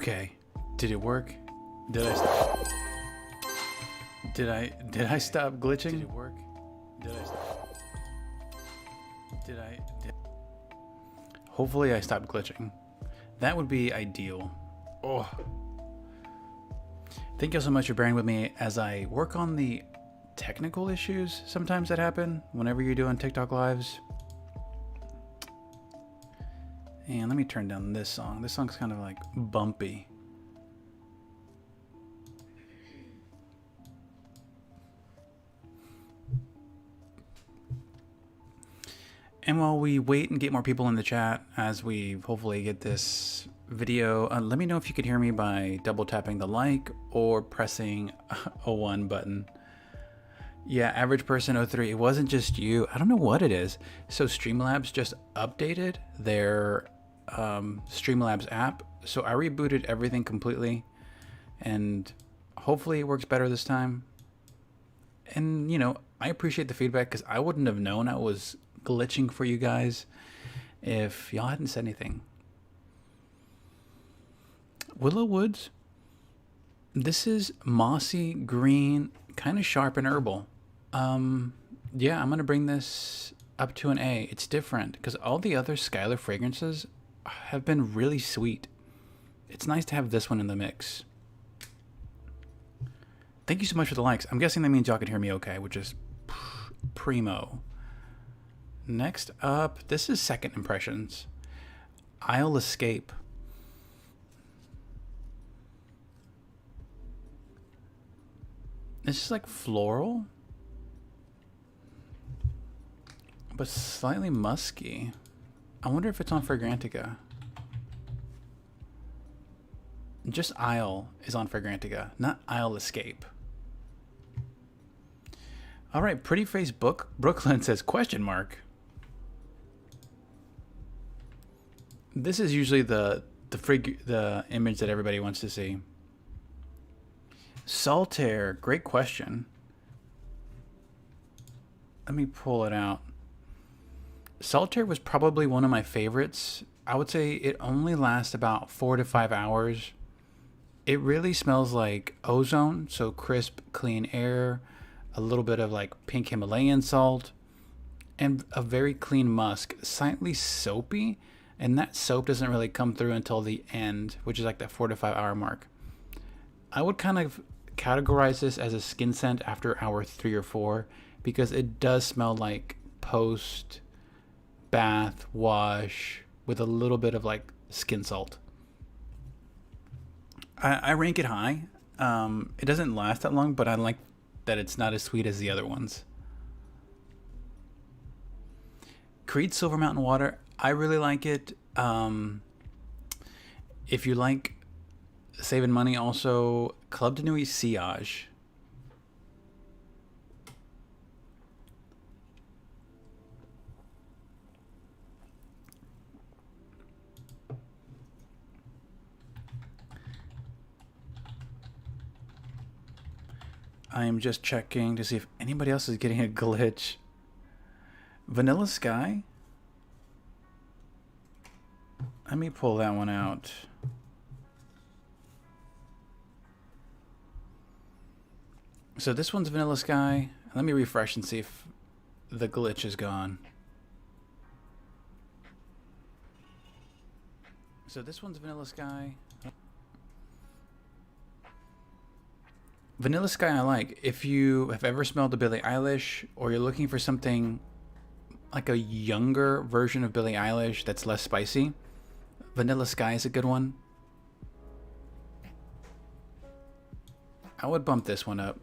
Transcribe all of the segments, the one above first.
Okay. Did it work? Did I stop glitching? Did it work? Hopefully I stopped glitching. That would be ideal. Oh. Thank you so much for bearing with me as I work on the technical issues sometimes that happen whenever you're doing TikTok lives. And let me turn down this song. This song's kind of like bumpy. And while we wait and get more people in the chat, as we hopefully get this video, let me know if you could hear me by double tapping the like or pressing a 1 button. Yeah, average person 03. It wasn't just you. I don't know what it is. So Streamlabs just updated their Streamlabs app. So I rebooted everything completely, and hopefully it works better this time. And you know, I appreciate the feedback because I wouldn't have known I was glitching for you guys if y'all hadn't said anything. Willow Woods. This is mossy green, kind of sharp and herbal. Yeah, I'm gonna bring this up to an A. It's different because all the other Skylar fragrances have been really sweet. It's nice to have this one in the mix. Thank you so much for the likes. I'm guessing that means y'all can hear me okay, which is primo. Next up, this is Second Impressions. I'll Escape. This is like floral, but slightly musky. I wonder if it's on Fragrantica. Just Isle is on Fragrantica, not I'll Escape. All right, Pretty Face Brooklyn says question mark. This is usually the image that everybody wants to see. Saltaire, great question. Let me pull it out. Saltaire was probably one of my favorites. I would say it only lasts about 4 to 5 hours. It really smells like ozone, so crisp, clean air, a little bit of like pink Himalayan salt, and a very clean musk, slightly soapy, and that soap doesn't really come through until the end, which is like that 4 to 5 hour mark. I would kind of categorize this as a skin scent after hour 3 or 4 because it does smell like post bath wash with a little bit of like skin salt. I rank it high. It doesn't last that long, but I like that it's not as sweet as the other ones. Creed Silver Mountain Water, I really like it. If you like saving money, also Club de Nuit Sillage. I am just checking to see if anybody else is getting a glitch. Vanilla Sky? Let me pull that one out. So this one's Vanilla Sky. Let me refresh and see if the glitch is gone. So this one's Vanilla Sky. Vanilla Sky I like. If you have ever smelled a Billie Eilish, or you're looking for something like a younger version of Billie Eilish that's less spicy, Vanilla Sky is a good one. I would bump this one up.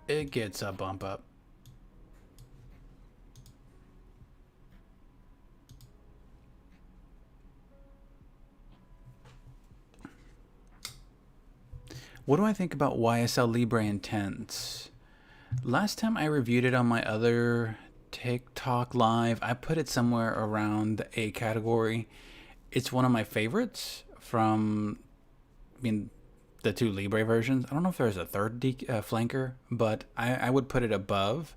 It gets a bump up. What do I think about YSL Libre Intense? Last time I reviewed it on my other TikTok live, I put it somewhere around the A category. It's one of my favorites from, the 2 Libre versions. I don't know if there's a third flanker, but I would put it above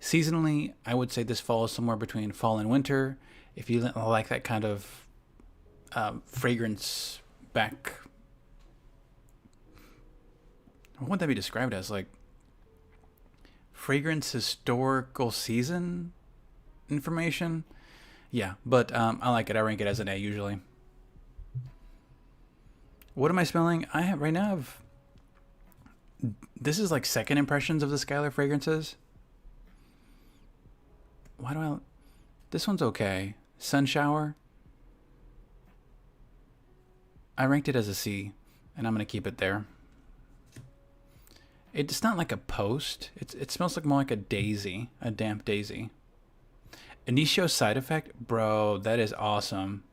Seasonally, I would say this falls somewhere between fall and winter. If you like that kind of fragrance back, what would that be described as? Like fragrance historical season information? Yeah, but I like it. I rank it as an A usually. What am I smelling? I have right now. This is like second impressions of the Skylar fragrances. Why do I? This one's okay. Sun Shower. I ranked it as a C, and I'm gonna keep it there. It's not like a post. It smells like more like a daisy, a damp daisy. Initio Side Effect, bro, that is awesome.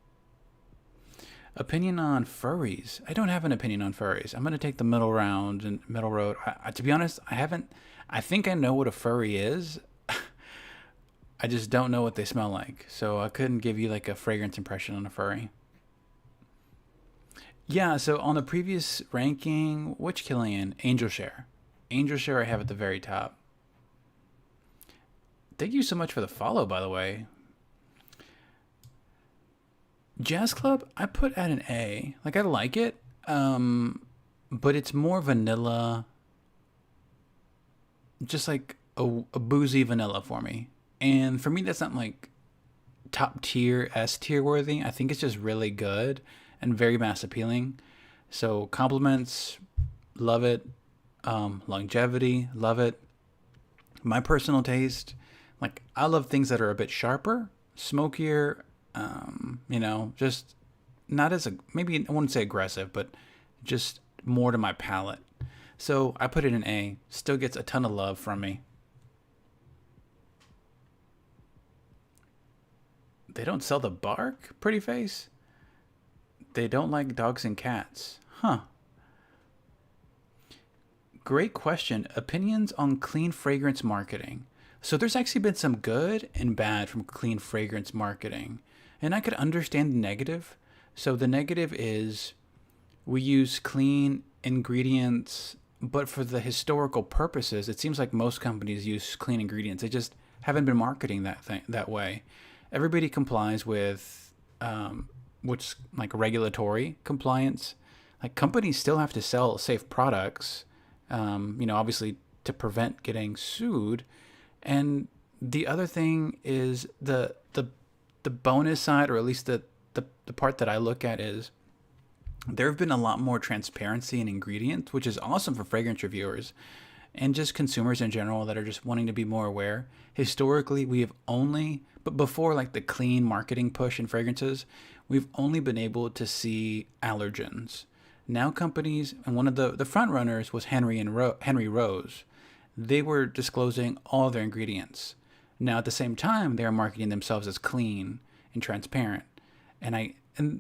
Opinion on furries. I don't have an opinion on furries. I'm gonna take the middle round and middle road. To be honest, I haven't. I think I know what a furry is. I just don't know what they smell like, so I couldn't give you like a fragrance impression on a furry. Yeah, so on the previous ranking, which Killian? Angel Share. Angel Share I have at the very top. Thank you so much for the follow, by the way. Jazz Club, I put at an A. Like, I like it, but it's more vanilla. Just like a boozy vanilla for me. And for me, that's not like top tier, S tier worthy. I think it's just really good and very mass appealing. So compliments, love it. Longevity, love it. My personal taste, like I love things that are a bit sharper, smokier. Just not as maybe I wouldn't say aggressive, but just more to my palate. So I put it in A. Still gets a ton of love from me. They don't sell the bark, pretty face. They don't like dogs and cats. Huh. Great question. Opinions on clean fragrance marketing. So there's actually been some good and bad from clean fragrance marketing. And I could understand the negative. So the negative is we use clean ingredients, but for the historical purposes, it seems like most companies use clean ingredients. They just haven't been marketing that way. Everybody complies with which like regulatory compliance. Like companies still have to sell safe products, obviously to prevent getting sued. And the other thing is the bonus side, or at least the part that I look at is there have been a lot more transparency in ingredients, which is awesome for fragrance reviewers and just consumers in general that are just wanting to be more aware. Historically, we have only, but before like the clean marketing push in fragrances, we've only been able to see allergens. Now companies, and one of the front runners was Henry Rose. They were disclosing all their ingredients. Now at the same time, they are marketing themselves as clean and transparent. And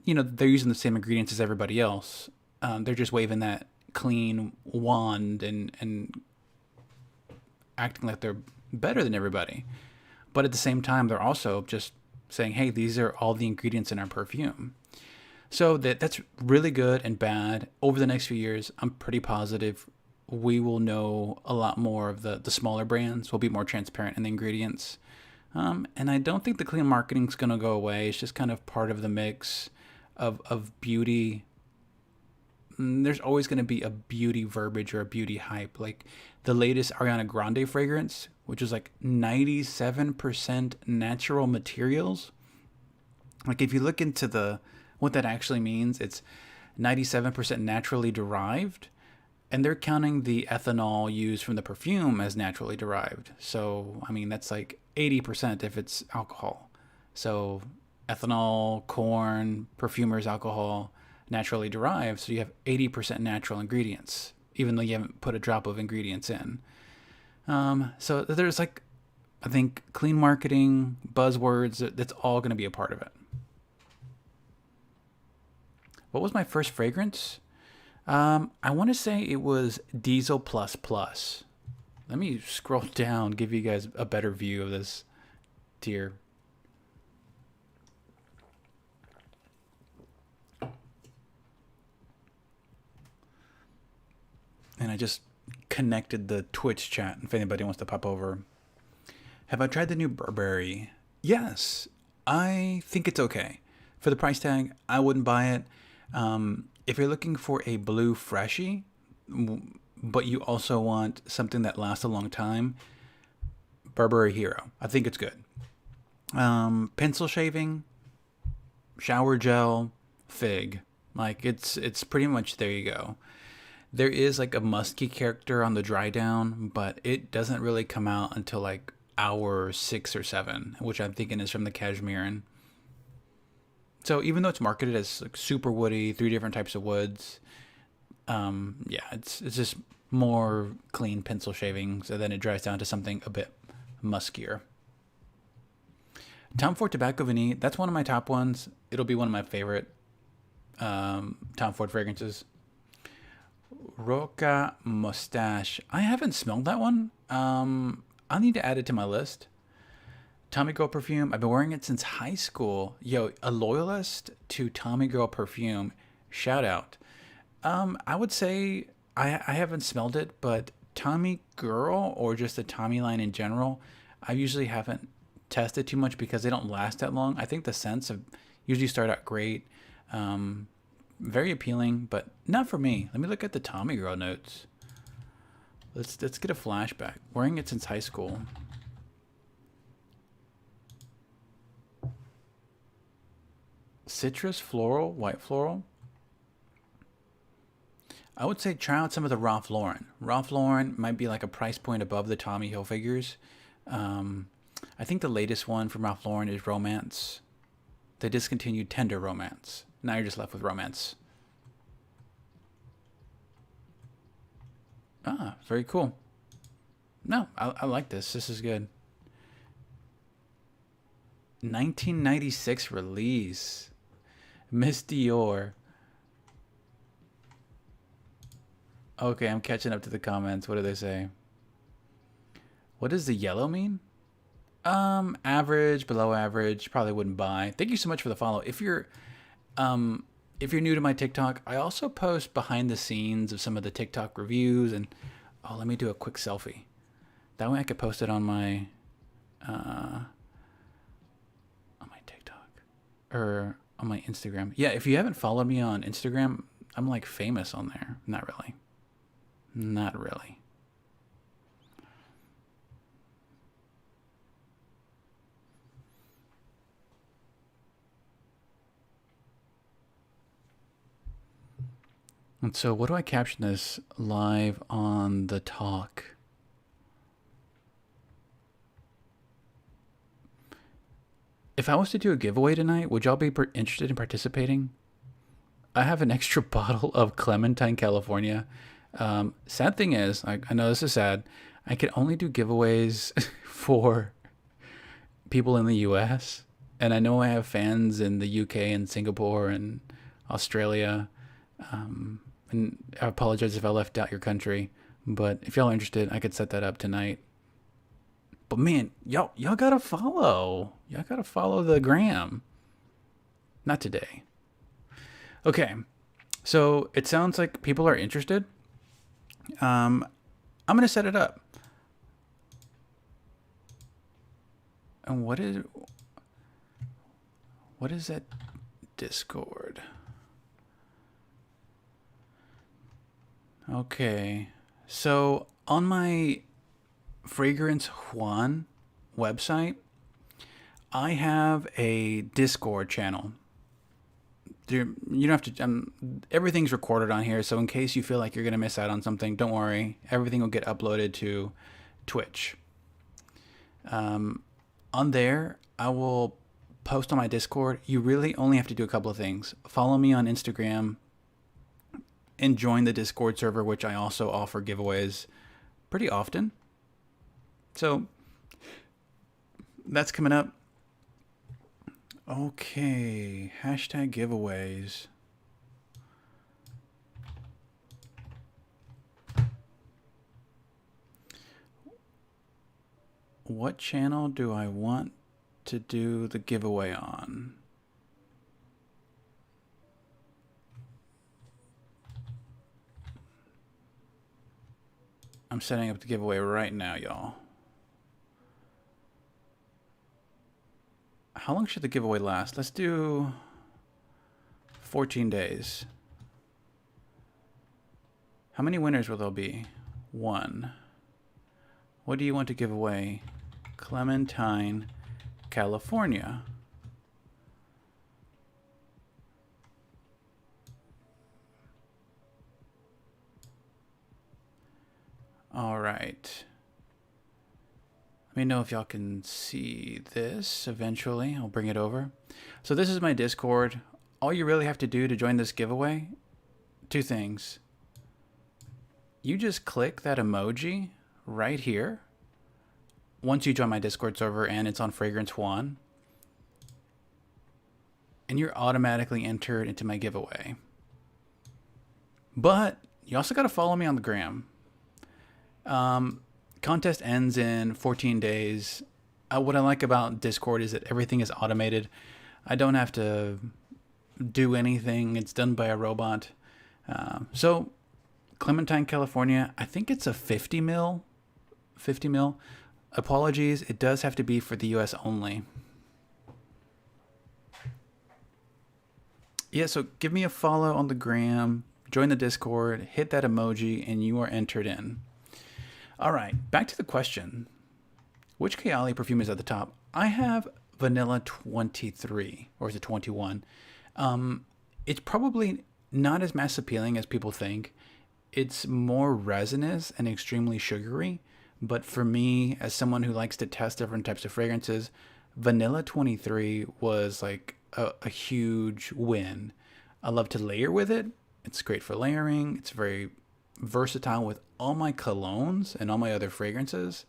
they're using the same ingredients as everybody else. They're just waving that clean wand and acting like they're better than everybody. But at the same time, they're also just saying, hey, these are all the ingredients in our perfume. So that's really good and bad. Over the next few years, I'm pretty positive we will know a lot more of the smaller brands. Will be more transparent in the ingredients. And I don't think the clean marketing is going to go away. It's just kind of part of the mix of beauty. There's always going to be a beauty verbiage or a beauty hype. Like the latest Ariana Grande fragrance, which is like 97% natural materials. Like if you look into what that actually means, it's 97% naturally derived. And they're counting the ethanol used from the perfume as naturally derived. So, I mean, that's like 80% if it's alcohol. So, ethanol, corn, perfumer's alcohol, naturally derived. So, you have 80% natural ingredients, even though you haven't put a drop of ingredients in. So, there's like, I think, clean marketing, buzzwords, that's all going to be a part of it. What was my first fragrance? I want to say it was Diesel Plus Plus. Let me scroll down, give you guys a better view of this tier. And I just connected the Twitch chat if anybody wants to pop over. Have I tried the new Burberry? Yes, I think it's okay. For the price tag, I wouldn't buy it. If you're looking for a blue freshie, but you also want something that lasts a long time, Burberry Hero. I think it's good. Pencil shaving, shower gel, fig. Like it's pretty much there you go. There is like a musky character on the dry down, but it doesn't really come out until like hour 6 or 7, which I'm thinking is from the cashmere. So even though it's marketed as like super woody, 3 different types of woods, yeah, it's just more clean pencil shaving. So then it dries down to something a bit muskier. Tom Ford Tobacco Vanille, that's one of my top ones. It'll be one of my favorite Tom Ford fragrances. Roca Mustache. I haven't smelled that one. I'll need to add it to my list. Tommy Girl perfume. I've been wearing it since high school. Yo, a loyalist to Tommy Girl perfume. Shout out. I would say I haven't smelled it, but Tommy Girl or just the Tommy line in general, I usually haven't tested too much because they don't last that long. I think the scents have usually start out great. Very appealing, but not for me. Let me look at the Tommy Girl notes. Let's get a flashback. Wearing it since high school. Citrus, floral, white floral. I would say try out some of the Ralph Lauren. Ralph Lauren might be like a price point above the Tommy Hilfigers. I think the latest one from Ralph Lauren is Romance. They discontinued Tender Romance. Now you're just left with Romance. Ah, very cool. No, I like this. This is good. 1996 release. Miss Dior. Okay, I'm catching up to the comments. What do they say? What does the yellow mean? Average, below average. Probably wouldn't buy. Thank you so much for the follow. If you're new to my TikTok, I also post behind the scenes of some of the TikTok reviews and let me do a quick selfie. That way I could post it on my TikTok or on my Instagram. Yeah, if you haven't followed me on Instagram, I'm like famous on there. Not really. Not really. And so what do I caption this live on the talk? If I was to do a giveaway tonight, would y'all be interested in participating? I have an extra bottle of Clementine, California. Sad thing is, I know this is sad, I can only do giveaways for people in the US. And I know I have fans in the UK and Singapore and Australia. And I apologize if I left out your country. But if y'all are interested, I could set that up tonight. But man, y'all gotta follow. Y'all gotta follow the gram. Not today. Okay, so it sounds like people are interested. I'm gonna set it up. And what is that Discord? Okay, so on my Fragrance Juan website, I have a Discord channel. You don't have to. Everything's recorded on here, so in case you feel like you're gonna miss out on something, don't worry. Everything will get uploaded to Twitch. On there, I will post on my Discord. You really only have to do a couple of things. Follow me on Instagram and join the Discord server, which I also offer giveaways pretty often. So that's coming up. Okay, hashtag giveaways. What channel do I want to do the giveaway on? I'm setting up the giveaway right now, y'all. How long should the giveaway last? Let's do 14 days. How many winners will there be? 1. What do you want to give away? Clementine, California. All right. Let me know if y'all can see this eventually. I'll bring it over. So this is my Discord. All you really have to do to join this giveaway, 2 things. You just click that emoji right here. Once you join my Discord server and it's on Fragrance 1. And you're automatically entered into my giveaway. But you also got to follow me on the gram. Contest ends in 14 days. What I like about Discord is that everything is automated. I don't have to do anything. It's done by a robot. So Clementine, California, I think it's a 50 mil. Apologies, it does have to be for the US only. Yeah, so give me a follow on the gram, join the Discord, hit that emoji, and you are entered in. All right, back to the question. Which Kayali perfume is at the top? I have Vanilla 23, or is it 21? It's probably not as mass appealing as people think. It's more resinous and extremely sugary. But for me, as someone who likes to test different types of fragrances, Vanilla 23 was like a huge win. I love to layer with it. It's great for layering. It's very versatile with all my colognes and all my other fragrances.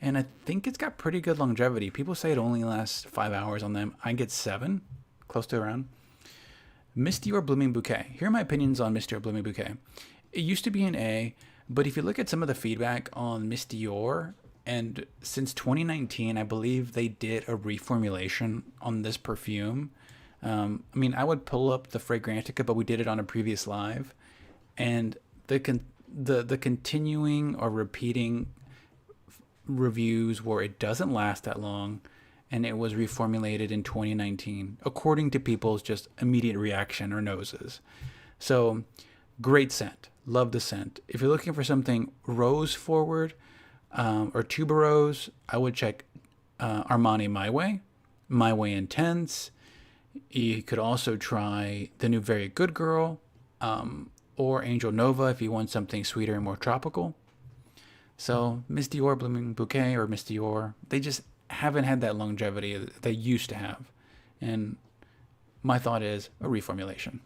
And I think it's got pretty good longevity. People say it only lasts 5 hours on them. I get 7, close to around. Miss Dior Blooming Bouquet. Here are my opinions on Miss Dior Blooming Bouquet. It used to be an A, but if you look at some of the feedback on Miss Dior, and since 2019, I believe they did a reformulation on this perfume. I mean, I would pull up the Fragrantica, but we did it on a previous live. And the continuing or repeating reviews where it doesn't last that long, and it was reformulated in 2019, according to people's just immediate reaction or noses. So, great scent. Love the scent. If you're looking for something rose forward or tuberose, I would check Armani My Way Intense. You could also try the new Very Good Girl or Angel Nova if you want something sweeter and more tropical. So Miss Dior Blooming Bouquet or Miss Dior, they just haven't had that longevity that they used to have. And my thought is a reformulation.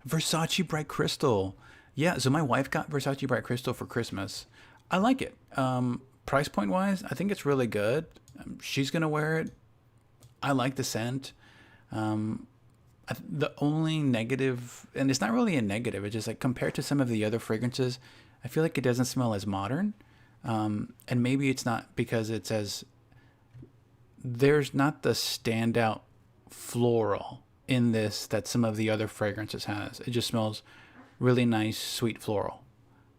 Versace Bright Crystal. Yeah, so my wife got Versace Bright Crystal for Christmas. I like it. Price point wise, I think it's really good. She's going to wear it. I like the scent. The only negative, and it's not really a negative, it's just like compared to some of the other fragrances, I feel like it doesn't smell as modern. And maybe it's not because it says there's not the standout floral in this that some of the other fragrances has. It just smells really nice, sweet floral.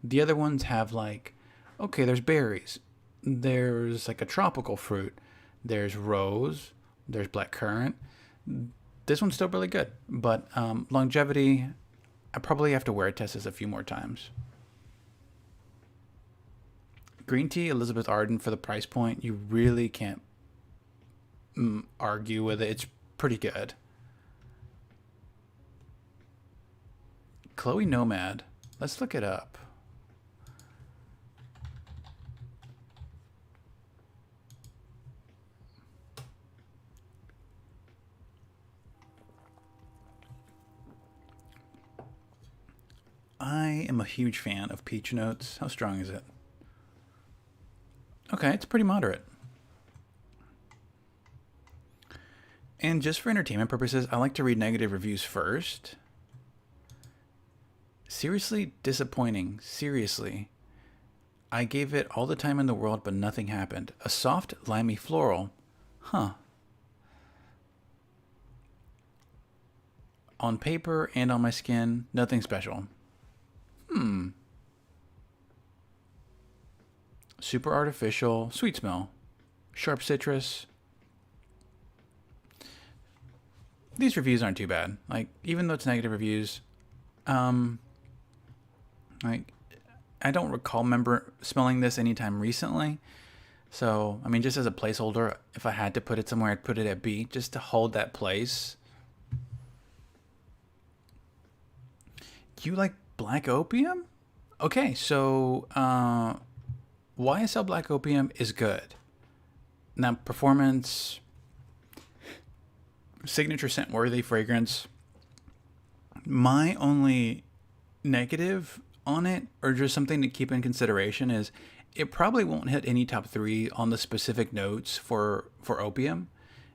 The other ones have like, okay, there's berries, there's like a tropical fruit, there's rose, there's blackcurrant. This one's still really good, but longevity, I probably have to wear test this a few more times. Green tea, Elizabeth Arden, for the price point, you really can't argue with it. It's pretty good. Chloe Nomad. Let's look it up. I am a huge fan of peach notes. How strong is it? Okay, it's pretty moderate. And just for entertainment purposes, I like to read negative reviews first. Seriously disappointing. Seriously. I gave it all the time in the world, but nothing happened. A soft, limey floral. Huh. On paper and on my skin, nothing special. Super artificial, sweet smell. sharp citrus. These reviews aren't too bad. Like, even though it's negative reviews, um, like, I don't remember smelling this anytime recently. So, I mean, just as a placeholder, if I had to put it somewhere, I'd put it at B just to hold that place. You like Black Opium? Okay, so YSL Black Opium is good. Now, performance, signature scent worthy fragrance. My only negative on it, or just something to keep in consideration, is it probably won't hit any top 3 on the specific notes for Opium.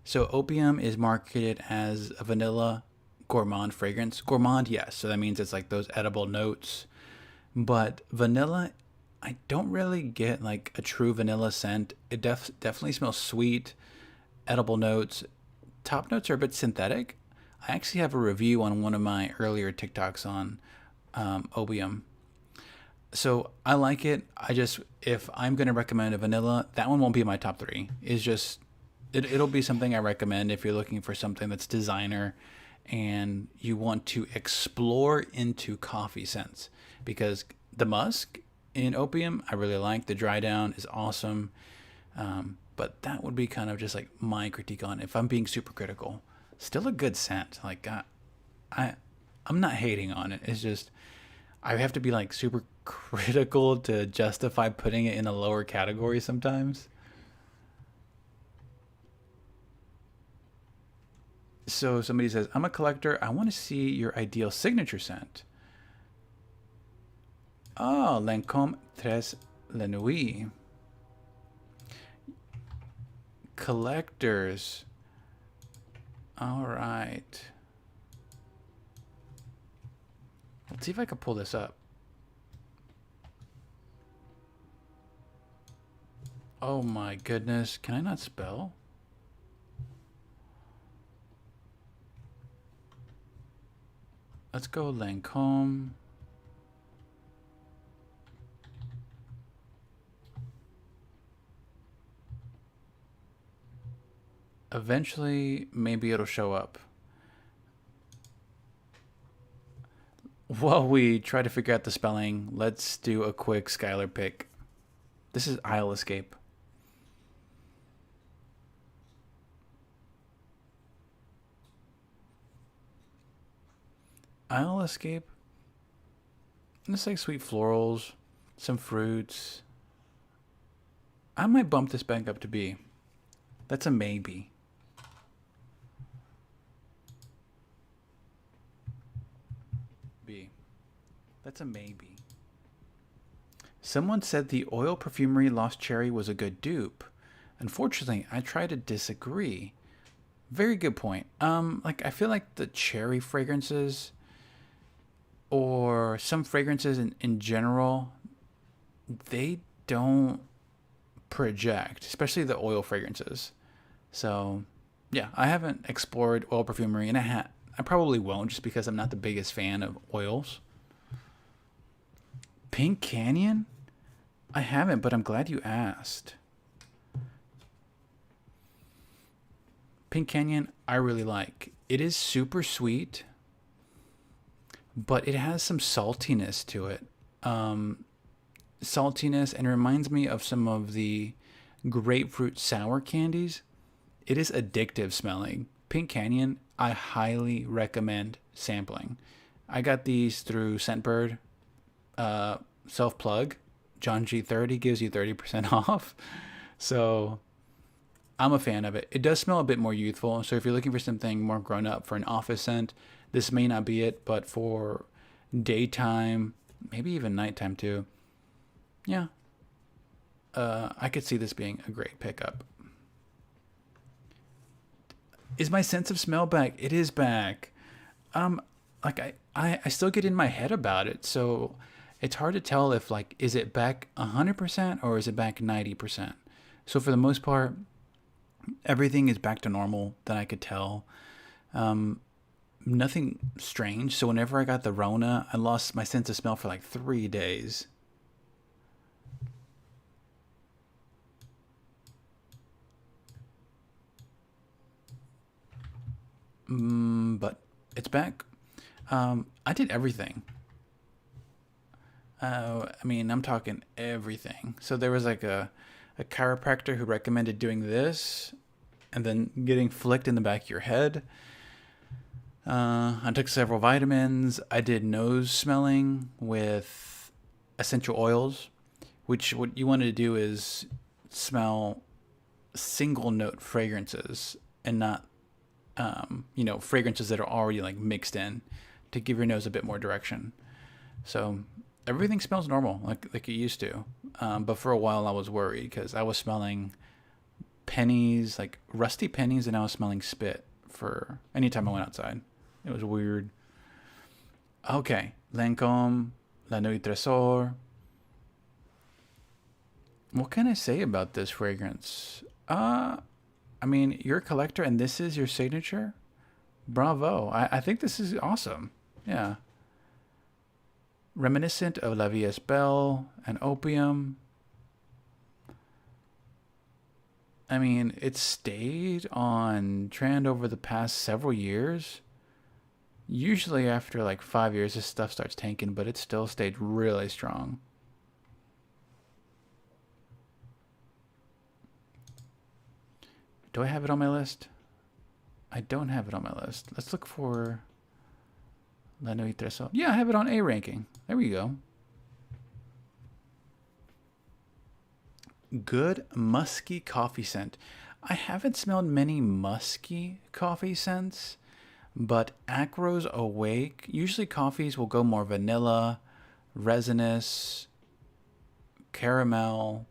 So Opium is marketed as a vanilla gourmand fragrance. Gourmand, yes. So that means it's like those edible notes. But vanilla, I don't really get like a true vanilla scent. It definitely smells sweet, edible notes. Top notes are a bit synthetic. I actually have a review on one of my earlier TikToks on Opium. So I like it. If I'm going to recommend a vanilla, that one won't be my top 3. It's just, it'll be something I recommend if you're looking for something that's designer and you want to explore into coffee scents. Because the musk in Opium, I really like. The dry down is awesome. But that would be kind of just like my critique on it, if I'm being super critical. Still a good scent. Like, I'm not hating on it. It's just, I have to be like super critical to justify putting it in a lower category sometimes. So somebody says, I'm a collector. I want to see your ideal signature scent. Oh, Lancome La Noitra. Collectors. All right. Let's see if I can pull this up. Oh my goodness. Can I not spell? Let's go Lancome. Eventually, maybe it'll show up. While we try to figure out the spelling, let's do a quick Skylar pick. This is Isle Escape. Isle Escape. It's like sweet florals, some fruits. I might bump this back up to B. That's a maybe. B. That's a maybe. Someone said the Oil Perfumery Lost Cherry was a good dupe. Unfortunately, I try to disagree. Very good point. Like, I feel like the cherry fragrances, or some fragrances in general, they don't project, especially the oil fragrances. So, yeah, I haven't explored oil perfumery, and I probably won't, just because I'm not the biggest fan of oils. Pink Canyon? I haven't, but I'm glad you asked. Pink Canyon, I really like. It is super sweet, but it has some saltiness to it. Saltiness, and it reminds me of some of the grapefruit sour candies. It is addictive smelling. Pink Canyon, I highly recommend sampling. I got these through Scentbird. Self-plug. John G30 gives you 30% off. So I'm a fan of it. It does smell a bit more youthful. So if you're looking for something more grown up for an office scent, this may not be it, but for daytime, maybe even nighttime too, yeah, I could see this being a great pickup. Is my sense of smell back? It is back. Like I still get in my head about it, so it's hard to tell if, like, is it back 100% or is it back 90%? So for the most part, everything is back to normal that I could tell. Nothing strange. So whenever I got the Rona, I lost my sense of smell for like 3 days. But it's back. I did everything. I mean, I'm talking everything. So there was like a chiropractor who recommended doing this and then getting flicked in the back of your head. I took several vitamins. I did nose smelling with essential oils, which what you wanted to do is smell single note fragrances and not, fragrances that are already like mixed in to give your nose a bit more direction. So everything smells normal, like it used to. But for a while, I was worried because I was smelling pennies, like rusty pennies, and I was smelling spit for any time I went outside. It was weird. Okay, Lancome La Noitra. What can I say about this fragrance? I mean, you're a collector, and this is your signature. Bravo! I think this is awesome. Yeah. Reminiscent of La Vie est Belle and Opium. I mean, it stayed on trend over the past several years. Usually after like 5 years, this stuff starts tanking, but it still stayed really strong. Do I have it on my list? I don't have it on my list. Let's look for La Noitra. Yeah, I have it on A ranking. There we go. Good musky coffee scent. I haven't smelled many musky coffee scents, but Acro's Awake. Usually coffees will go more vanilla, resinous, caramel,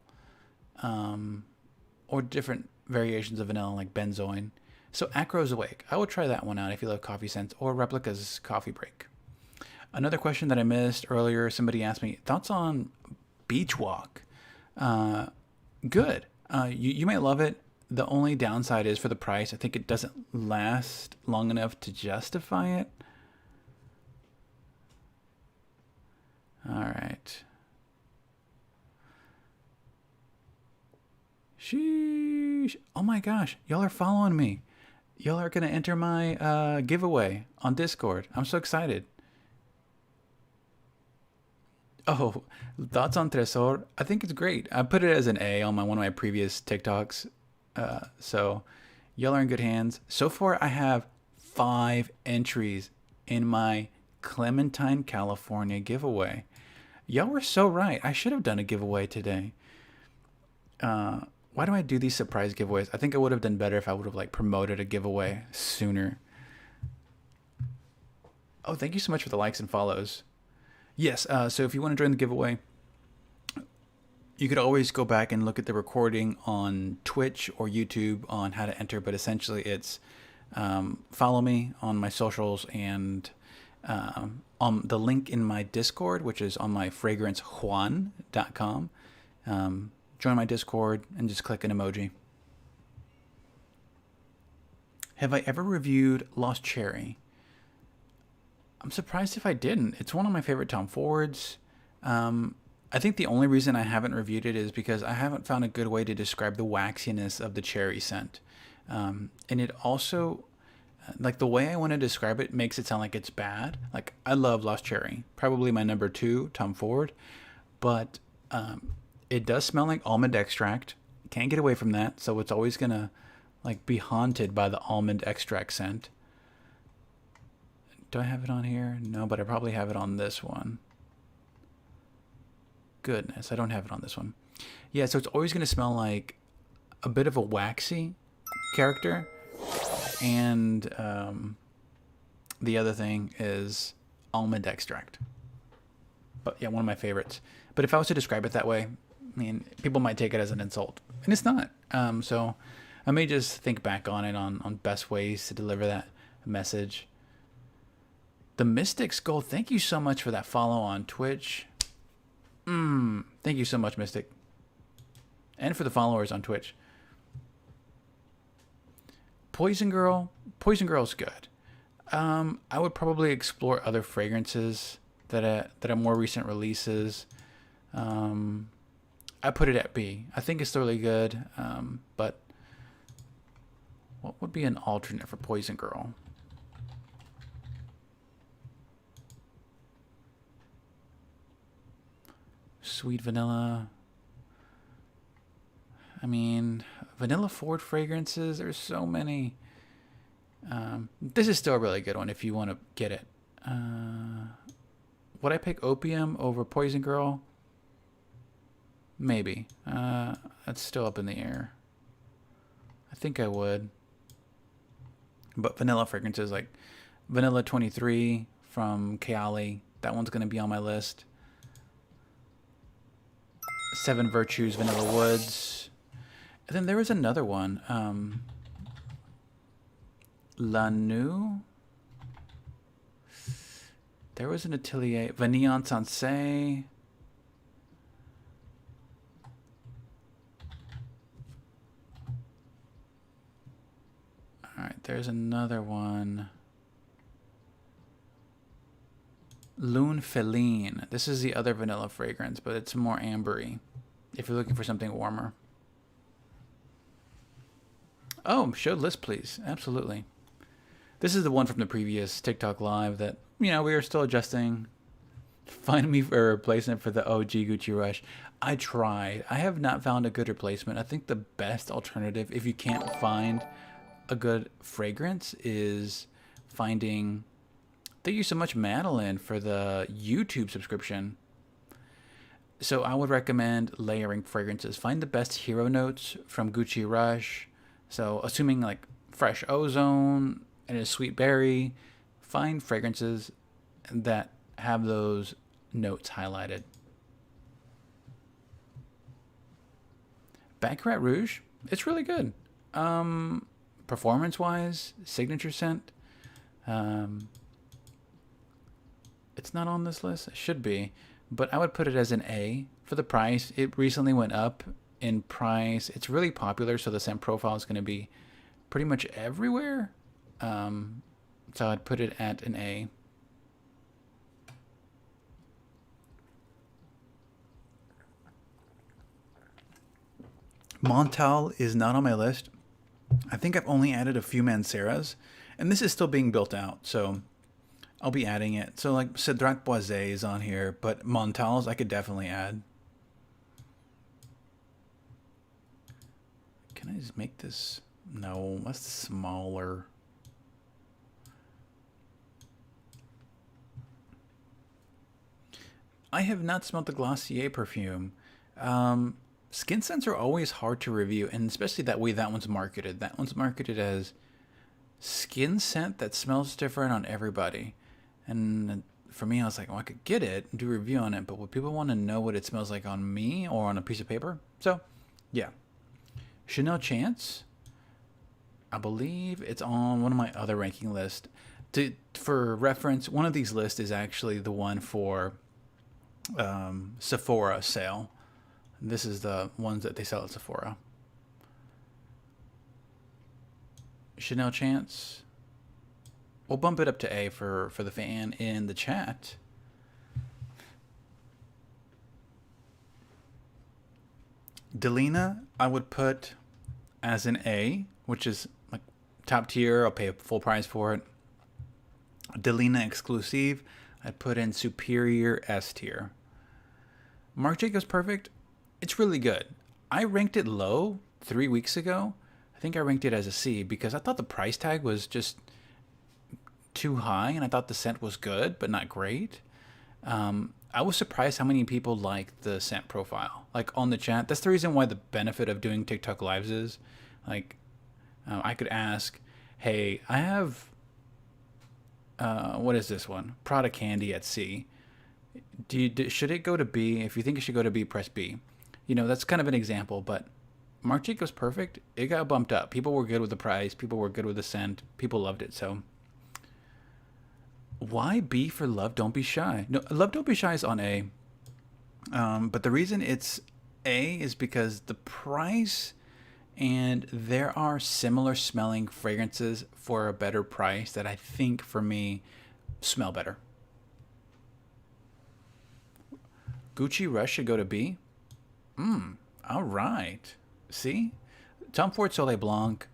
or different variations of vanilla like benzoin. So Acro's Awake. I would try that one out if you love coffee scents, or Replica's Coffee Break. Another question that I missed earlier, somebody asked me, thoughts on Beach Walk? Good. You might love it. The only downside is for the price. I think it doesn't last long enough to justify it. All right. Sheesh. Oh my gosh. Y'all are following me. Y'all are going to enter my giveaway on Discord. I'm so excited. Oh, thoughts on Tresor? I think it's great. I put it as an A on one of my previous TikToks. So y'all are in good hands. So far, I have 5 entries in my Clementine, California giveaway. Y'all were so right. I should have done a giveaway today. Why do I do these surprise giveaways? I think I would have done better if I would have like promoted a giveaway sooner. Oh, thank you so much for the likes and follows. Yes, so if you want to join the giveaway, you could always go back and look at the recording on Twitch or YouTube on how to enter, but essentially it's follow me on my socials and on the link in my Discord, which is on my fragrancejuan.com. Join my Discord and just click an emoji. Have I ever reviewed Lost Cherry? I'm surprised if I didn't. It's one of my favorite Tom Fords. I think the only reason I haven't reviewed it is because I haven't found a good way to describe the waxiness of the cherry scent. And it also, like the way I want to describe it makes it sound like it's bad. Like I love Lost Cherry, probably my number 2 Tom Ford, but it does smell like almond extract. Can't get away from that, so it's always gonna like be haunted by the almond extract scent. Do I have it on here? No, but I probably have it on this one. Goodness, I don't have it on this one. Yeah, so it's always going to smell like a bit of a waxy character. And the other thing is almond extract. But yeah, one of my favorites. But if I was to describe it that way, I mean, people might take it as an insult. And it's not. So I may just think back on it on best ways to deliver that message. The Mystic's Gold, thank you so much for that follow on Twitch. Thank you so much, Mystic. And for the followers on Twitch. Poison Girl. Poison Girl's good. I would probably explore other fragrances that are more recent releases. I put it at B. I think it's really good. But what would be an alternate for Poison Girl? Sweet vanilla. I mean, vanilla forward fragrances. There's so many. This is still a really good one if you want to get it. Would I pick Opium over Poison Girl? Maybe. That's still up in the air. I think I would. But vanilla fragrances like Vanilla 23 from Kayali. That one's going to be on my list. Seven Virtues Vanilla Woods. And then there was another one. La Noitra. There was an Atelier. Vanillon Sensei. Alright, there's another one. Lune Feline. This is the other vanilla fragrance, but it's more ambery if you're looking for something warmer. Oh, show list, please. Absolutely. This is the one from the previous TikTok live that, we are still adjusting. Find me for a replacement for the OG Gucci Rush. I tried. I have not found a good replacement. I think the best alternative, if you can't find a good fragrance, is finding... Thank you so much, Madeline, for the YouTube subscription. So I would recommend layering fragrances. Find the best hero notes from Gucci Rush. So assuming like fresh ozone and a sweet berry, find fragrances that have those notes highlighted. Baccarat Rouge, it's really good. Performance-wise, signature scent. It's not on this list. It should be. But I would put it as an A for the price. It recently went up in price. It's really popular, so the scent profile is going to be pretty much everywhere. So I'd put it at an A. Montal is not on my list. I think I've only added a few Manceras, and this is still being built out, so I'll be adding it. So like Cedrat Boisé is on here, but Montals I could definitely add. Can I just make this? No, that's smaller. I have not smelled the Glossier perfume. Skin scents are always hard to review, and especially that way that one's marketed. That one's marketed as skin scent that smells different on everybody. And for me, I was like, well, I could get it and do a review on it, but would people want to know what it smells like on me or on a piece of paper? So, yeah. Chanel Chance, I believe it's on one of my other ranking lists. For reference, one of these lists is actually the one for Sephora sale. This is the ones that they sell at Sephora. Chanel Chance. We'll bump it up to A for the fan in the chat. Delina, I would put as an A, which is like top tier. I'll pay a full price for it. Delina Exclusive, I'd put in superior S tier. Marc Jacobs Perfect, it's really good. I ranked it low 3 weeks ago. I think I ranked it as a C because I thought the price tag was just too high, and I thought the scent was good but not great. I was surprised how many people liked the scent profile, like on the chat. That's the reason why the benefit of doing TikTok lives is, like, I could ask, hey, I have, what is this one? Prada Candy at C. Should it go to B? If you think it should go to B, press B. That's kind of an example, but Marc Jacobs Perfect, it got bumped up. People were good with the price. People were good with the scent. People loved it, so... Why B for Love Don't Be Shy? No, Love Don't Be Shy is on A. But the reason it's A is because the price, and there are similar smelling fragrances for a better price that I think, for me, smell better. Gucci Rush should go to B. All right. See? Tom Ford Soleil Blanc.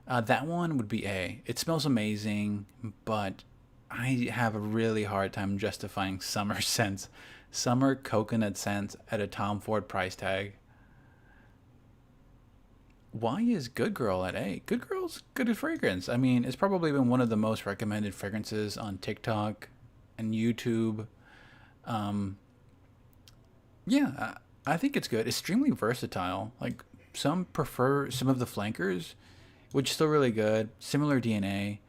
That one would be A. It smells amazing, but I have a really hard time justifying summer scents Summer coconut scents at a Tom Ford price tag. Why is Good Girl at A? Good Girl's good at fragrance. I mean, it's probably been one of the most recommended fragrances on TikTok and YouTube. Um, yeah, I think it's good. Extremely versatile. Like, some prefer some of the flankers, which is still really good. Similar DNA,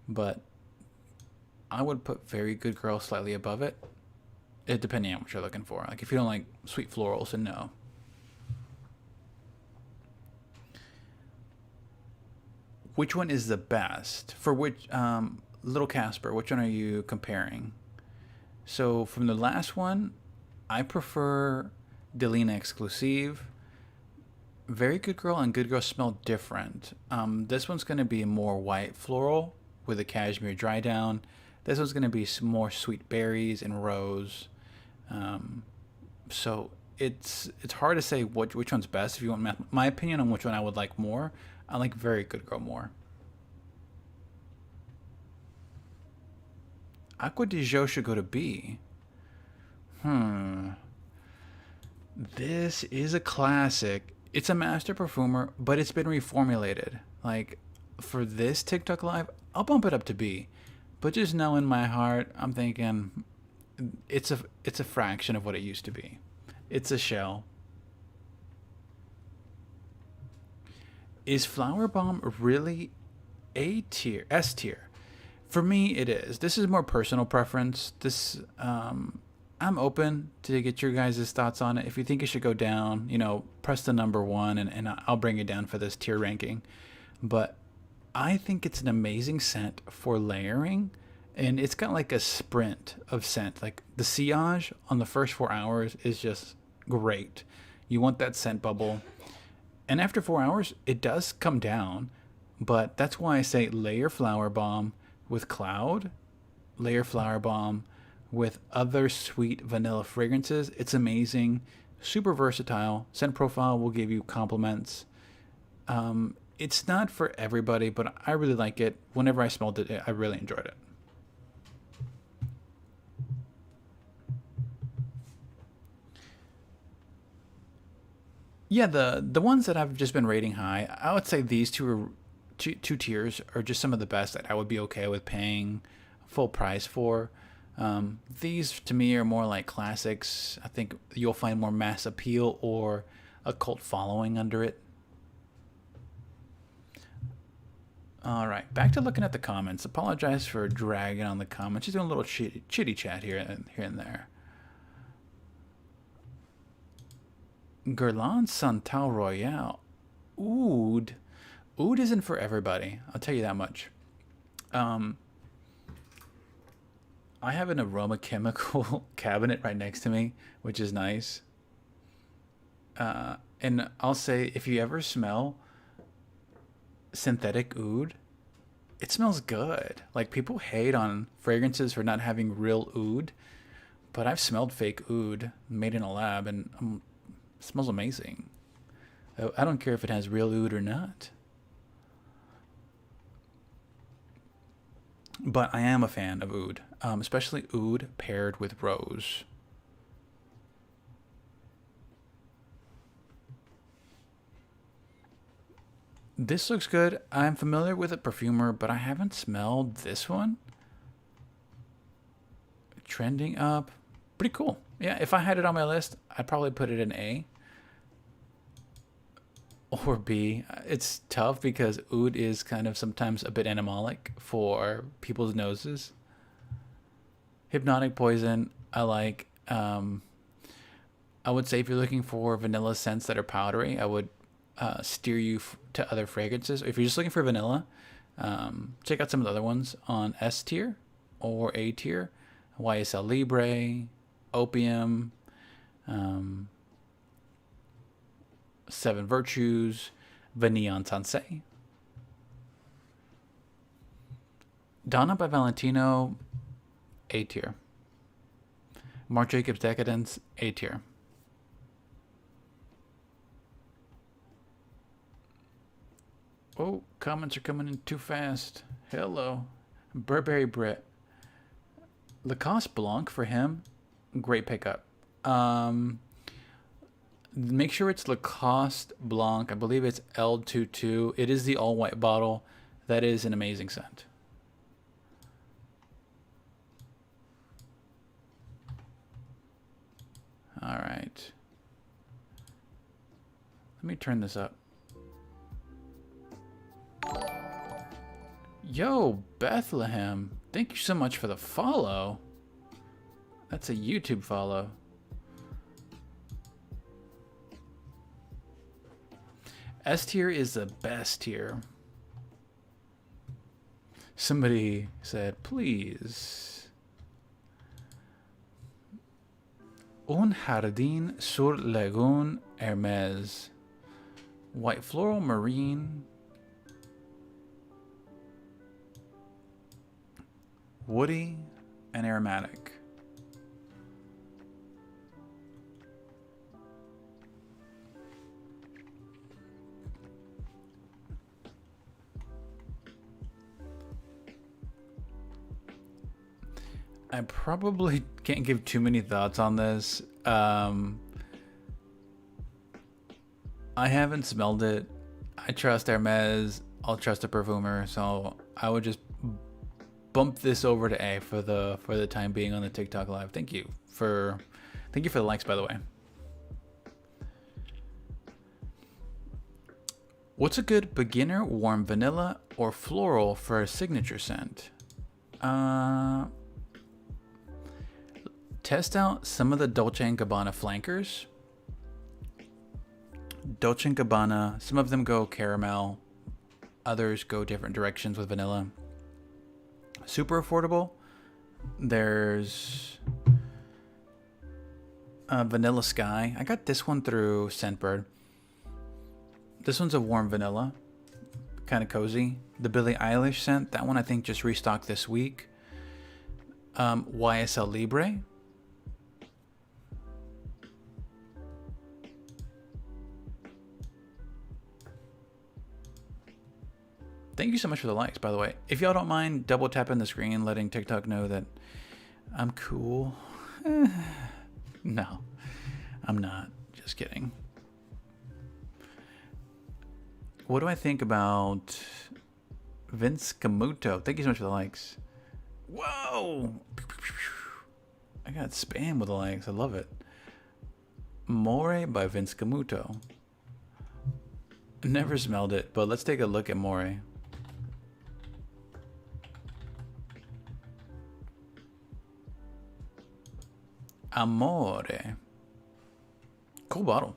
but I would put Very Good Girl slightly above it. It depending on what you're looking for. Like, if you don't like sweet florals, then no. Which one is the best for which Little Casper? Which one are you comparing? So from the last one, I prefer Delina Exclusive. Very Good Girl and Good Girl smell different. This one's gonna be more white floral with a cashmere dry down. This one's gonna be some more sweet berries and rose. Um, so it's hard to say which one's best. If you want my opinion on which one I would like more, I like Very Good Girl more. Aqua di Gio should go to B. Hmm. This is a classic. It's a master perfumer, but it's been reformulated. Like, for this TikTok live, I'll bump it up to B. But just know in my heart, I'm thinking it's a fraction of what it used to be. It's a shell. Is Flower Bomb really A tier, S tier? For me, it is. This is more personal preference. I'm open to get your guys' thoughts on it. If you think it should go down, press the number one, and I'll bring it down for this tier ranking. But I think it's an amazing scent for layering, and it's got like a sprint of scent. Like, the sillage on the first 4 hours is just great. You want that scent bubble. And after 4 hours, it does come down, but that's why I say layer Flower Bomb with Cloud, layer Flower Bomb with other sweet vanilla fragrances. It's amazing, super versatile. Scent profile will give you compliments. It's not for everybody, but I really like it. Whenever I smelled it, I really enjoyed it. Yeah, the ones that I've just been rating high, I would say these two tiers are just some of the best that I would be okay with paying full price for. These to me are more like classics. I think you'll find more mass appeal or a cult following under it. All right, back to looking at the comments. Apologize for dragging on the comments. Just doing a little chitty chat here and there. Guerlain Santal Royale. Oud. Oud isn't for everybody. I'll tell you that much. Um, I have an aroma chemical cabinet right next to me, which is nice. And I'll say, if you ever smell synthetic oud, it smells good. Like, people hate on fragrances for not having real oud, but I've smelled fake oud made in a lab, and it smells amazing. I don't care if it has real oud or not. But I am a fan of oud, especially oud paired with rose. This looks good. I'm familiar with a perfumer, but I haven't smelled this one. Trending up. Pretty cool. Yeah, if I had it on my list, I'd probably put it in A or B. It's tough because oud is kind of sometimes a bit animalic for people's noses. Hypnotic Poison, I like. I would say if you're looking for vanilla scents that are powdery, I would steer you to other fragrances. If you're just looking for vanilla, check out some of the other ones on S tier or A tier. YSL Libre, Opium, um, Seven Virtues, Vanilla Sensei. Donna by Valentino, A tier. Marc Jacobs Decadence, A tier. Oh, comments are coming in too fast. Hello. Burberry Brit. Lacoste Blanc for him, great pickup. Make sure it's Lacoste Blanc. I believe it's L22. It is the all white bottle. That is an amazing scent. All right. Let me turn this up. Yo, Bethlehem. Thank you so much for the follow. That's a YouTube follow. S tier is the best tier. Somebody said, please. Un jardín sur Lagune Hermes. White floral marine. Woody and aromatic. I probably can't give too many thoughts on this. I haven't smelled it. I trust Hermes. I'll trust a perfumer, so I would just bump this over to A for the time being on the TikTok live. Thank you for the likes, by the way. What's a good beginner warm vanilla or floral for a signature scent? Test out some of the Dolce & Gabbana flankers. Dolce & Gabbana, some of them go caramel, others go different directions with vanilla. Super affordable. There's Vanilla Sky. I got this one through Scentbird. This one's a warm vanilla, kind of cozy. The Billie Eilish scent, that one I think just restocked this week. YSL Libre. Thank you so much for the likes, by the way. If y'all don't mind double tapping the screen, letting TikTok know that I'm cool. No, I'm not. Just kidding. What do I think about Vince Camuto? Thank you so much for the likes. Whoa! I got spam with the likes. I love it. More by Vince Camuto. Never smelled it, but let's take a look at More. Amore. Cool bottle.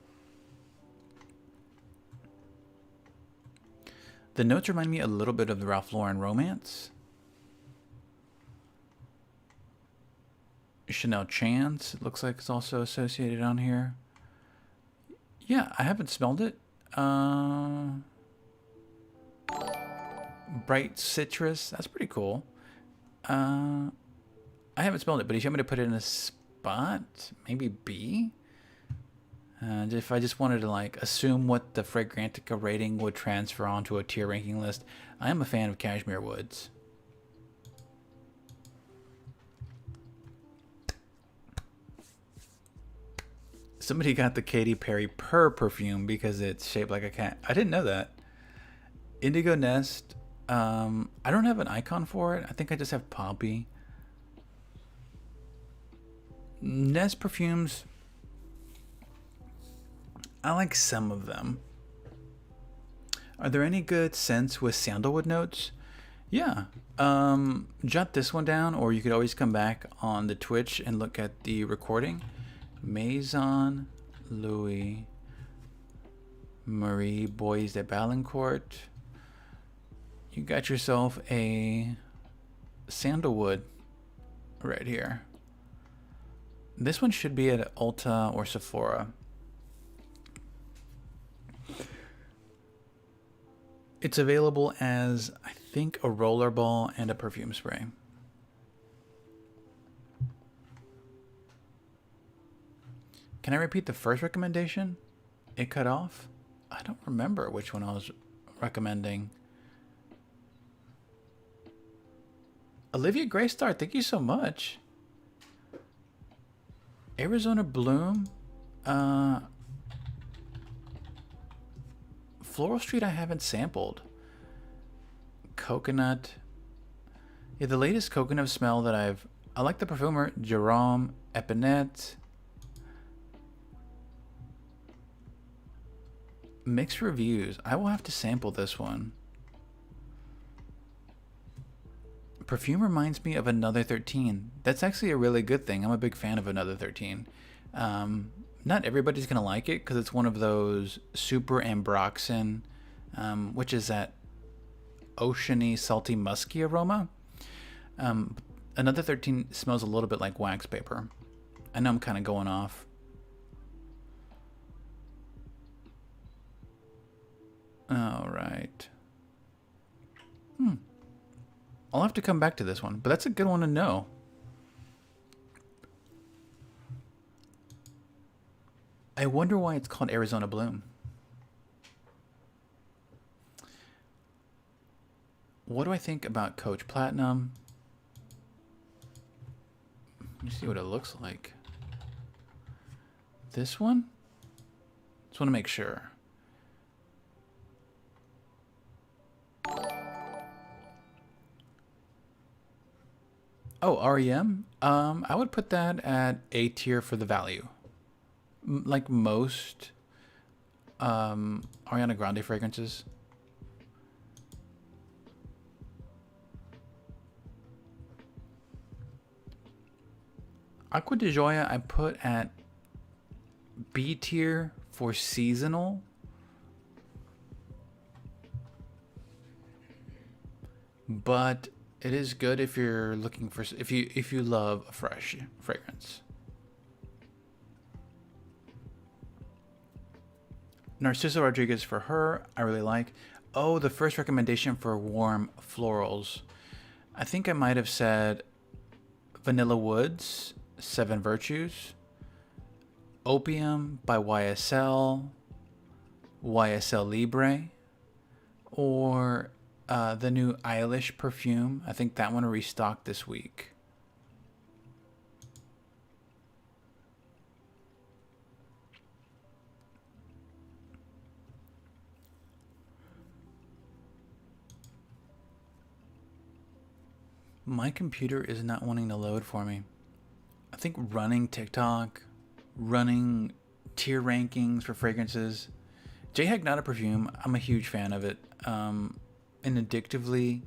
The notes remind me a little bit of the Ralph Lauren Romance. Chanel Chance, it looks like it's also associated on here. Yeah, I haven't smelled it. Bright Citrus, that's pretty cool. I haven't smelled it, but he's want me to put it in a spot, maybe B. If I just wanted to like assume what the Fragrantica rating would transfer onto a tier ranking list, I am a fan of Cashmere Woods. Somebody got the Katy Perry Purr perfume because it's shaped like a cat. I didn't know that. Indigo Nest. I don't have an icon for it. I think I just have Poppy. Nest perfumes, I like some of them. Are there any good scents with sandalwood notes? Yeah. Jot this one down, or you could always come back on the Twitch and look at the recording. Maison Louis Marie Bois de Balincourt. You got yourself a sandalwood right here. This one should be at Ulta or Sephora. It's available as, I think, a rollerball and a perfume spray. Can I repeat the first recommendation? It cut off? I don't remember which one I was recommending. Olivia Graystar, thank you so much. Arizona Bloom. Floral Street I haven't sampled. Coconut. Yeah, the latest coconut smell that I like the perfumer, Jerome Epinette. Mixed reviews. I will have to sample this one. Perfume reminds me of Another 13. That's actually a really good thing. I'm a big fan of Another 13. Not everybody's going to like it because it's one of those super ambroxan, which is that oceany, salty, musky aroma. Another 13 smells a little bit like wax paper. I know I'm kind of going off. All right. I'll have to come back to this one, but that's a good one to know. I wonder why it's called Arizona Bloom. What do I think about Coach Platinum? Let me see what it looks like. This one? Just want to make sure. Oh, REM? I would put that at A tier for the value. Like most Ariana Grande fragrances. Acqua di Gioia I put at B tier for seasonal. But it is good if you're looking for, if you love a fresh fragrance. Narciso Rodriguez for her, I really like. Oh, the first recommendation for warm florals. I think I might have said Vanilla Woods, Seven Virtues, Opium by YSL, YSL Libre, or the new Eilish perfume. I think that one restocked this week. My computer is not wanting to load for me. I think running TikTok, running tier rankings for fragrances. J-Hack Not a Perfume, I'm a huge fan of it. And addictively,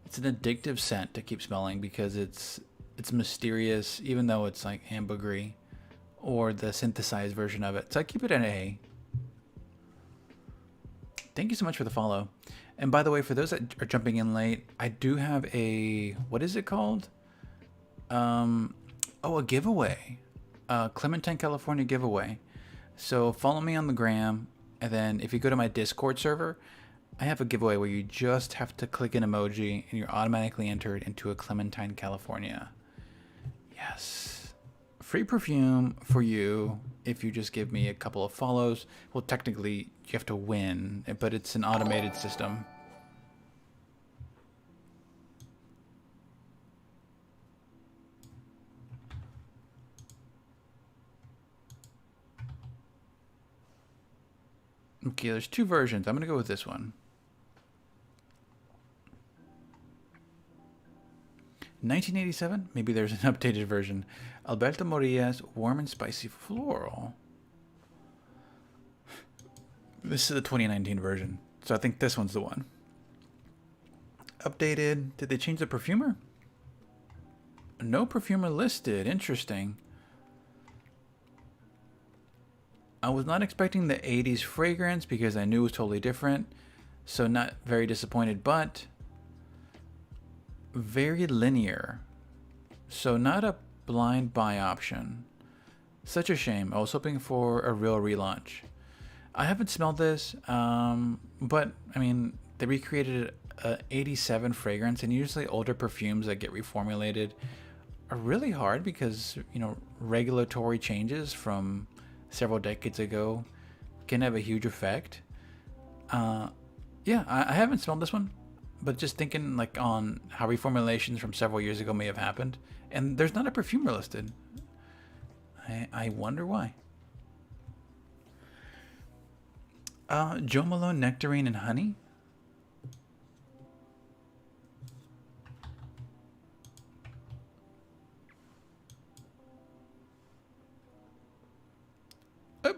it's an addictive scent to keep smelling because it's mysterious, even though it's like ambergris or the synthesized version of it. So I keep it at A. Thank you so much for the follow. And by the way, for those that are jumping in late, I do have a, what is it called? A giveaway. Clementine, California giveaway. So follow me on the gram. And then if you go to my Discord server, I have a giveaway where you just have to click an emoji and you're automatically entered into a Clementine, California. Yes. Free perfume for you if you just give me a couple of follows. Well, technically you have to win, but it's an automated system. Okay, there's two versions. I'm going to go with this one. 1987? Maybe there's an updated version. Alberto Morilla's Warm and Spicy Floral. This is the 2019 version. So I think this one's the one. Updated. Did they change the perfumer? No perfumer listed. Interesting. I was not expecting the 80s fragrance because I knew it was totally different. So not very disappointed, but very linear. So not a blind buy option. Such a shame. I was hoping for a real relaunch. I haven't smelled this, but I mean, they recreated a 87 fragrance, and usually older perfumes that get reformulated are really hard because, you know, regulatory changes from several decades ago can have a huge effect. Yeah, I haven't smelled this one, but just thinking like on how reformulations from several years ago may have happened, and there's not a perfumer listed. I wonder why. Jo Malone Nectarine and Honey.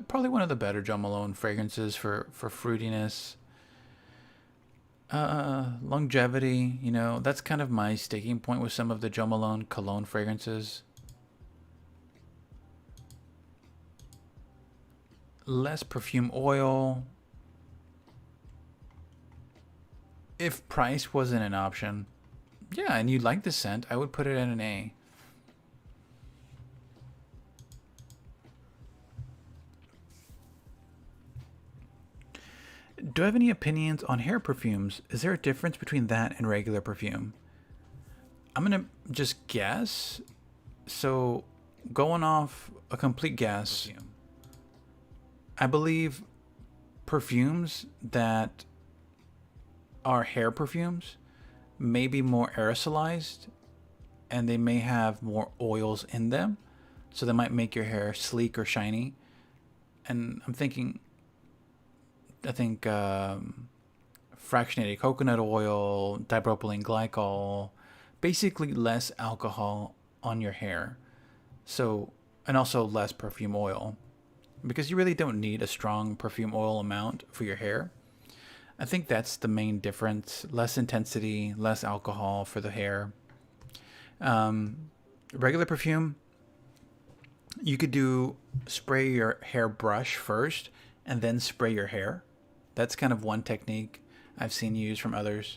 Probably one of the better Jo Malone fragrances for fruitiness. Longevity, you know, that's kind of my sticking point with some of the Jo Malone cologne fragrances. Less perfume oil. If price wasn't an option, yeah, and you like the scent, I would put it at an A. Do I have any opinions on hair perfumes? Is there a difference between that and regular perfume? I'm gonna just guess. So, going off a complete guess, I believe perfumes that are hair perfumes may be more aerosolized and they may have more oils in them. So they might make your hair sleek or shiny. And I think fractionated coconut oil, dipropylene glycol, basically less alcohol on your hair. So, and also less perfume oil, because you really don't need a strong perfume oil amount for your hair. I think that's the main difference. Less intensity, less alcohol for the hair. Regular perfume, you could spray your hair brush first and then spray your hair. That's kind of one technique I've seen used from others.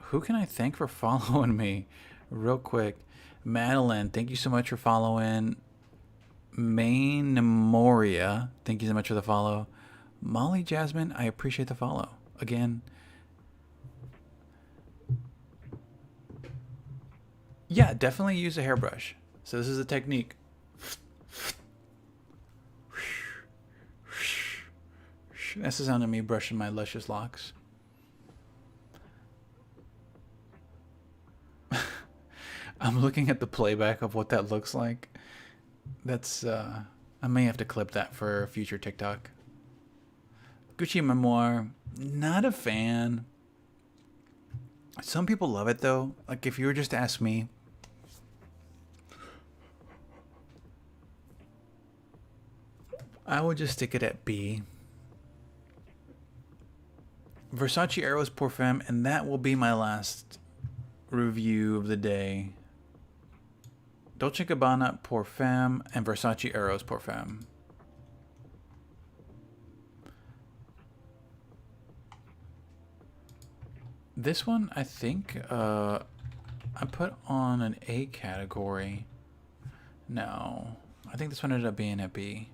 Who can I thank for following me? Real quick. Madeline, thank you so much for following. Main Memoria, thank you so much for the follow. Molly Jasmine, I appreciate the follow. Again, yeah, definitely use a hairbrush. So this is a technique. That's the sound of me brushing my luscious locks. I'm looking at the playback of what that looks like. That's I may have to clip that for a future TikTok. Gucci Memoir, not a fan. Some people love it though. Like if you were just to ask me, I would just stick it at B. Versace Eros Pour Femme, and that will be my last review of the day. Dolce & Gabbana Pour Femme and Versace Eros Pour Femme. This one, I think, I put on an A category. No, I think this one ended up being a B.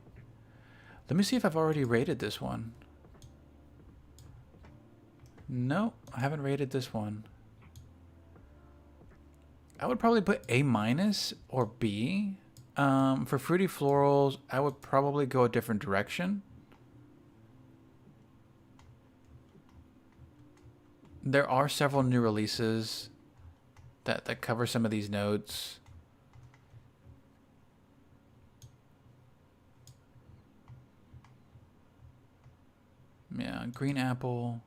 Let me see if I've already rated this one. No, I haven't rated this one. I would probably put A- or B. For fruity florals, I would probably go a different direction. There are several new releases that cover some of these notes. Yeah, green apple.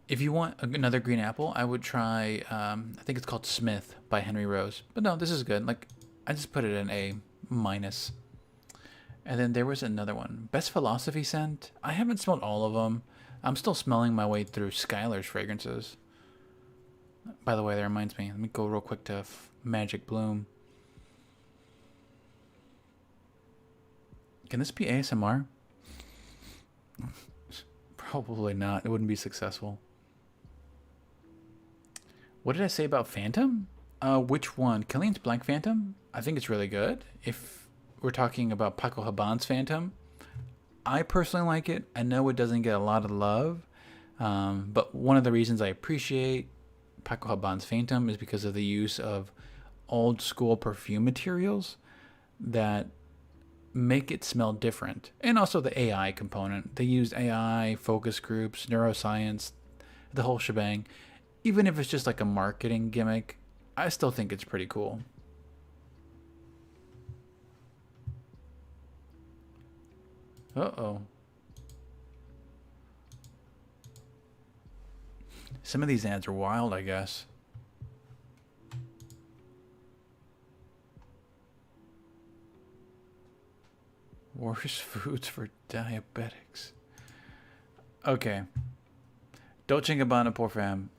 If you want another green apple, I would try, I think it's called Smith by Henry Rose. But no, this is good. Like, I just put it in A-. And then there was another one. Best Philosophy Scent. I haven't smelled all of them. I'm still smelling my way through Skylar's fragrances. By the way, that reminds me. Let me go real quick to Magic Bloom. Can this be ASMR? Probably not. It wouldn't be successful. What did I say about Phantom? Which one? Killian's Black Phantom? I think it's really good. If we're talking about Paco Rabanne's Phantom, I personally like it. I know it doesn't get a lot of love, but one of the reasons I appreciate Paco Rabanne's Phantom is because of the use of old school perfume materials that make it smell different. And also the AI component. They used AI, focus groups, neuroscience, the whole shebang. Even if it's just like a marketing gimmick, I still think it's pretty cool. Uh-oh. Some of these ads are wild, I guess. Worst foods for diabetics. Okay. Dolce & Gabbana, Pour Femme.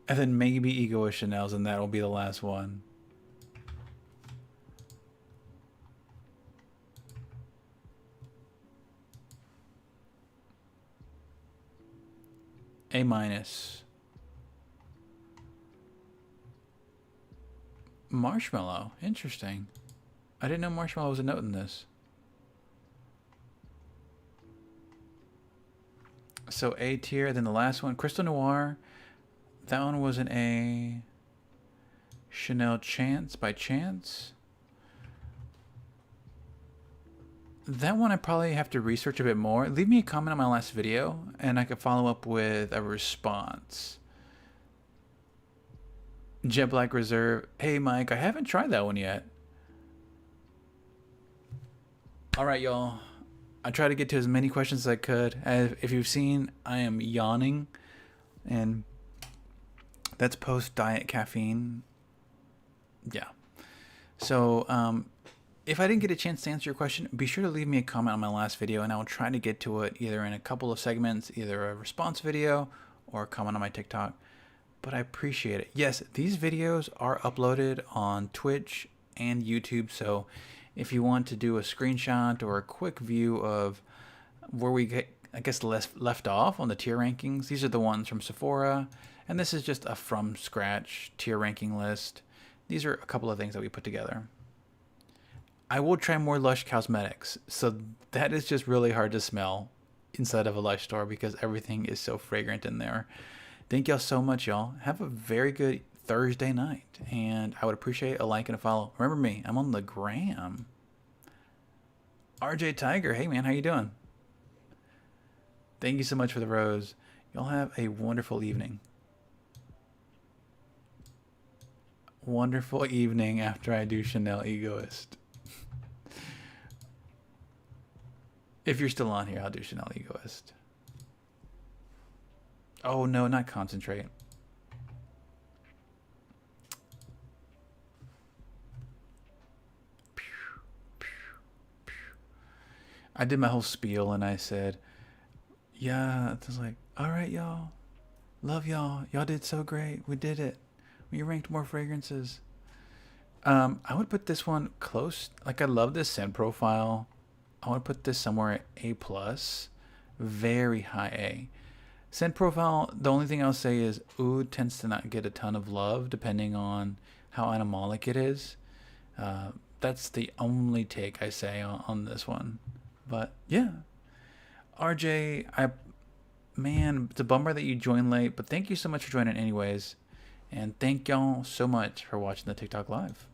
And then maybe Ego of Chanel's, and that'll be the last one. A-. Marshmallow. Interesting. I didn't know marshmallow was a note in this. So A tier. Then the last one, Crystal Noir. That one was an A. Chanel Chance by Chance. That one I probably have to research a bit more. Leave me a comment on my last video, and I could follow up with a response. Jet Black Reserve. Hey, Mike, I haven't tried that one yet. All right, y'all. I tried to get to as many questions as I could. If you've seen, I am yawning, and that's post-diet caffeine. Yeah. So, if I didn't get a chance to answer your question, be sure to leave me a comment on my last video, and I will try to get to it either in a couple of segments, either a response video or a comment on my TikTok. But I appreciate it. Yes, these videos are uploaded on Twitch and YouTube, so if you want to do a screenshot or a quick view of where we get, I guess, left off on the tier rankings, these are the ones from Sephora, and this is just a from scratch tier ranking list. These are a couple of things that we put together. I will try more Lush cosmetics, so that is just really hard to smell inside of a Lush store because everything is so fragrant in there. Thank y'all so much, y'all. Have a very good Thursday night, and I would appreciate a like and a follow. Remember me, I'm on the gram. RJ Tiger, hey man, how you doing? Thank you so much for the rose. Y'all have a wonderful evening. Wonderful evening after I do Chanel Egoist. If you're still on here, I'll do Chanel Egoist. Oh no, not concentrate. I did my whole spiel and I said, yeah, it was like, all right, y'all. Love y'all. Y'all did so great. We did it. We ranked more fragrances. I would put this one close. Like, I love this scent profile. I would put this somewhere at A+. Very high A. Scent profile, the only thing I'll say is oud tends to not get a ton of love depending on how animalic it is. That's the only take I say on this one. But yeah, RJ, man, it's a bummer that you joined late, but thank you so much for joining anyways. And thank y'all so much for watching the TikTok Live.